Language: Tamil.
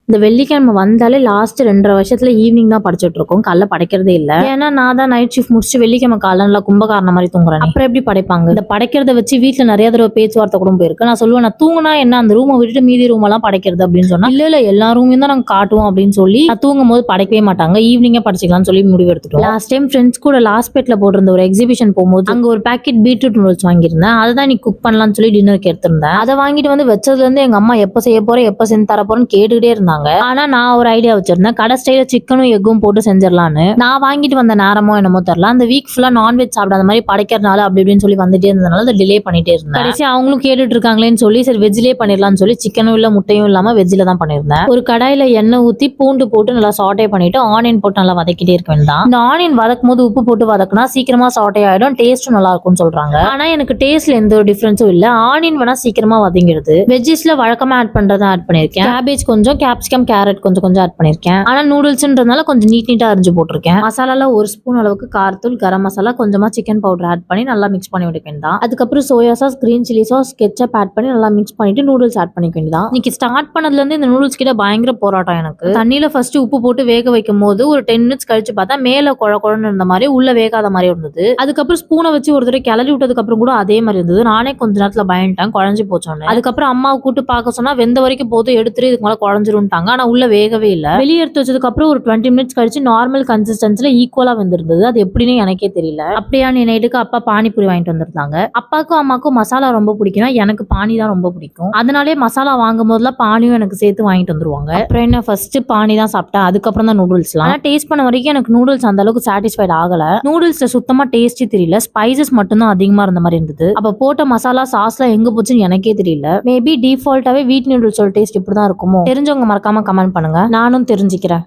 இந்த வெள்ளிக்கிழமை வந்தாலே லாஸ்ட் 2.5 வருஷத்துல ஈவினிங் தான் படிச்சுட்டு இருக்கோம். காலைல படைக்கிறதே இல்ல. ஏன்னா நான் தான் நைட் ஷிஃப்ட் முடிச்சு வெள்ளிக்கிழமை காலைல நல்லா கும்பகாரண மாதிரி தூங்குறேன். அப்புறம் எப்படி படைப்பாங்க? இந்த படைக்கிறத வச்சு வீட்டுல நிறைய தடவை பேச்சுவார்த்தை கூட போயிருக்கு. நான் சொல்லுவேன், நான் தூங்கினா என்ன அந்த ரூமை விட்டுட்டு மீதி ரூம் எல்லாம் படைக்கிறது அப்படின்னு சொன்னா, இல்ல எல்லா ரூமையும் தான் நாங்க காட்டுவோம் அப்படின்னு சொல்லி நான் தூங்கும் போது படைக்கவே மாட்டாங்க. ஈவினிங்கா படிச்சுக்கலாம்னு சொல்லி முடிவு எடுத்துட்டோம். லாஸ்ட் டைம் ஃப்ரெண்ட்ஸ் கூட லாஸ்பேட்ல போட்டிருந்த ஒரு எக்ஸிபிஷன் போகும்போது அங்க ஒரு பேக்கெட் பீட்ரூட் நூடுல்ஸ் வாங்கியிருந்தேன். அதுதான் நீ குக் பண்ணலாம்னு சொல்லி டின்னருக்கு எடுத்திருந்தேன். அதை வாங்கிட்டு வந்து வச்சதுல இருந்து எங்க அம்மா எப்ப செய்ய போறேன் எப்ப செஞ்சு தர போறேன்னு கேட்டுக்கிட்டே இருந்தாங்க. ஆனா நான் ஒரு ஐடியா வச்சிருந்தேன். கடை ஸ்டைல சிக்கனும் எக்கும் போட்டு செஞ்சிடலான்னு. நான் வாங்கிட்டு வந்த நேரமோ என்னமோ தெரியல, அந்த வீக் ஃபுல்லா நான்வெஜ் சாப்பிடாத மாதிரி படைக்கிறதுனால அப்படி இப்படின்னு சொல்லி வந்துட்டே இருந்ததுனால அதை டிலே பண்ணிட்டே இருந்தேன். கடைசி அவங்களும் கேட்டுட்டு இருக்காங்களேன்னு சொல்லி சரி வெஜ்லயே பண்ணிடலாம்னு சொல்லி சிக்கனும் இல்ல முட்டையும் இல்லாம வெஜ்ல தான் பண்ணிருந்தேன். ஒரு கடாயில எண்ணெய் ஊத்தி பூண்டு போட்டு நல்லா சாட்டே பண்ணிட்டு ஆனியன் போட்டு நல்லா வதக்கிட்டே இருக்க வேண்டாம். இந்த ஆனியன் வதக்கும் போது உப்பு போட்டு வதக்குனா சீக்கிரமா சாட்டே ஆயிடும், டேஸ்டும் நல்லா இருக்கும்னு சொல்றாங்க. ஆனா எனக்கு டேஸ்ட்ல எந்த ஒரு டிஃபரன்ஸும் இல்ல. ஆனியன் வேணா சீக்கிரமா வதங்கிடுது. வெஜ்ஜஸ்ல வழக்கமா ஆட் பண்றதா ஆட் பண்ணிருக்கேன். கேபேஜ் கொஞ்சம், கேப்சிகம் கேரட் கொஞ்சம் ஆட் பண்ணிருக்கேன். ஆனா நூடுல்ஸ்ன்றதுனால கொஞ்சம் நீட்டா அரிஞ்சு போட்டிருக்கேன். மசாலால 1 ஸ்பூன் அளவுக்கு காரத்தூள், கரம் மசாலா, கொஞ்சமா சிக்கன் பவுடர் ஆட் பண்ணி நல்லா மிக்ஸ் பண்ணி விட வேண்டாம். அதுக்கப்புறம் soya sauce, green chilli sauce, ketchup add பண்ணி நல்லா மிக்ஸ் பண்ணிட்டு நூடுல்ஸ் ஆட் பண்ணிக்க வேண்டியதான். இன்னைக்கு ஸ்டார்ட் பண்ணதுல இருந்து இந்த நூடுல்ஸ் கிட்ட பயங்கர போராட்டம் எனக்கு. தண்ணியில ஃபர்ஸ்ட் உப்பு போட்டு வேக வைக்கும் போது ஒரு 10 மினிட்ஸ் கழிச்சு பார்த்தா மேல குழன்னு இருந்த மாதிரி உள்ள வேகாத மாதிரி இருந்தது. அதுக்கப்புறம் ஸ்பூனை வச்சு ஒரு தடவை கிளறி விட்டதுக்கு அப்புறம் கூட அதே மாதிரி இருந்தது. நானே கொஞ்ச நேரத்துல பயந்துட்டேன், குழஞ்சு போச்சோன்னு. அதுக்கப்புறம் அம்மாவை கூட்டு பார்க்க சொன்னா வெந்த வரைக்கும் போது எடுத்துட்டு இதுக்கு மேல குழஞ்சிரும்ட்டாங்க. ஆனா உள்ள வேகவே இல்ல. வெளியே எடுத்து வச்சதுக்கு அப்புறம் ஒரு 20 மினிட்ஸ் கழிச்சு நார்மல் கன்சிஸ்டன்சில ஈக்குவலா வந்திருந்தது. அது எப்படின்னு எனக்கே தெரியல. அப்படியா நைட்டுக்கு அப்பா பானிபூரி வாங்கிட்டு வந்திருந்தாங்க. அப்பாக்கும் அம்மாக்கும் மசாலா ரொம்ப பிடிக்கும், எனக்கு பானி தான் ரொம்ப பிடிக்கும். அதனாலே மசாலா வாங்கும் போதுலாம் பானியும் எனக்கு சேர்த்து வாங்கிட்டு வந்துருவாங்க. அப்புறம் என்ன ஃபர்ஸ்ட் பானி தான் சாப்பிட்டேன், அதுக்கப்புறம் தான் நூடுல்ஸ்லாம். ஆனா டேஸ்ட் பண்ண வரைக்கும் எனக்கு நூடுல்ஸ் அந்த அளவுக்கு சாட்டிஸ்ஃபைட் ஆகல. நூடுல்ஸ்ல சுத்தமா டேஸ்டே தெரியல, ஸ்பைசஸ் மட்டும் தான் அதிகமா இருந்த மாதிரி இருந்தது. அப்ப போட்ட மசாலா சாஸ்லாம் எங்க போச்சுன்னு எனக்கே தெரியல. மேபி டிஃபால்ட்டாவே வீட் நூடுல்ஸோட டேஸ்ட் இப்படிதான் இருக்குமோ? தெரிஞ்சவங்க மறக்காம கமெண்ட் பண்ணுங்க, நானும் தெரிஞ்சுக்கிறேன்.